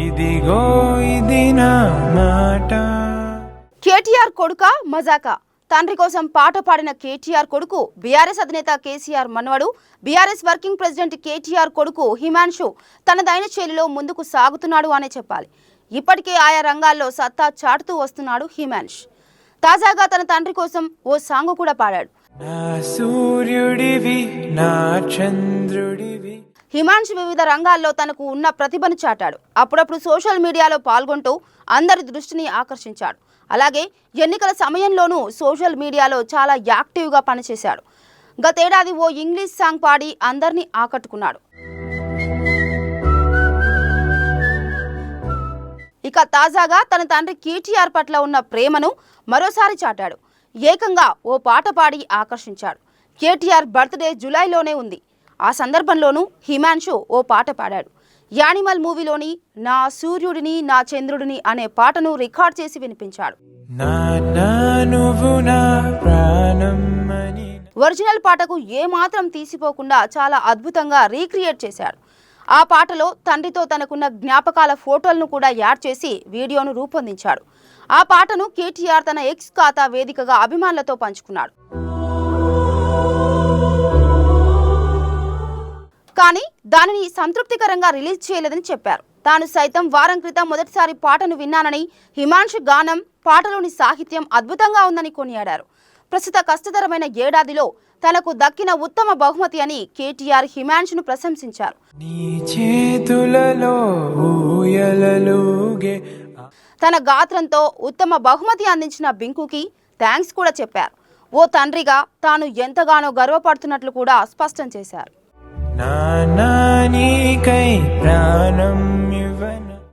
ఇదిగో ఇది నా మాట. కేటీఆర్ కొడుక మజాకా. తండ్రి కోసం పాట పాడిన కేటీఆర్ కొడుకు బీఆర్ఎస్ అధినేత కేసీఆర్ మనవడు, బీఆర్ఎస్ వర్కింగ్ ప్రెసిడెంట్ కేటీఆర్ కొడుకు హిమాన్షు తనదైన శైలిలో ముందుకు సాగుతున్నాడు అనే చెప్పాలి. ఇప్పటికే ఆయా రంగాల్లో సత్తా చాటుతూ వస్తున్నాడు హిమాన్ష్. తాజాగా తన తండ్రి కోసం ఓ సాంగ్ కూడా పాడాడు. నా సూర్యుడివి నా చంద్రుడివి. హిమాన్ష్ వివిధ రంగాల్లో తనకు ఉన్న ప్రతిభను చాటాడు. అప్పుడప్పుడు సోషల్ మీడియాలో పాల్గొంటూ అందరి దృష్టిని ఆకర్షించాడు. అలాగే ఎన్నికల సమయంలోనూ సోషల్ మీడియాలో చాలా యాక్టివ్గా పనిచేశాడు. గతేడాది ఓ ఇంగ్లీష్ సాంగ్ పాడి అందరినీ ఆకట్టుకున్నాడు. ఇక తాజాగా తన తండ్రి కేటీఆర్ పట్ల ఉన్న ప్రేమను మరోసారి చాటాడు. ఏకంగా ఓ పాట పాడి ఆకర్షించాడు. కేటీఆర్ బర్త్డే జూలైలోనే ఉంది. ఆ సందర్భంలోనూ హిమాన్షు ఓ పాట పాడాడు. యానిమల్ మూవీలోని నా సూర్యుడిని నా చంద్రుడిని అనే పాటను రికార్డ్ చేసి వినిపించాడు. ఒరిజినల్ పాటకు ఏమాత్రం తీసిపోకుండా చాలా అద్భుతంగా రీక్రియేట్ చేశాడు. ఆ పాటలో తండ్రితో తనకున్న జ్ఞాపకాల ఫోటోలను కూడా యాడ్ చేసి వీడియోను రూపొందించాడు. ఆ పాటను కేటీఆర్ తన ఎక్స్ ఖాతా వేదికగా అభిమానులతో పంచుకున్నాడు. కానీ దానిని సంతృప్తికరంగా రిలీజ్ చేయలేదని చెప్పారు. తాను సైతం వారం క్రితం మొదటిసారి పాటను విన్నానని, హిమాన్షు గానం, పాటలోని సాహిత్యం అద్భుతంగా ఉందని కొనియాడారు. ప్రస్తుత కష్టతరమైన ఏడాదిలో తనకు దక్కిన ఉత్తమ బహుమతి అని కేటీఆర్ హిమాన్షును ప్రశంసించారు. తన గాత్రంతో ఉత్తమ బహుమతి అందించిన బింకుకి థ్యాంక్స్ కూడా చెప్పారు. ఓ తండ్రిగా తాను ఎంతగానో గర్వపడుతున్నట్లు కూడా స్పష్టం చేశారు. నానానికై ప్రాణం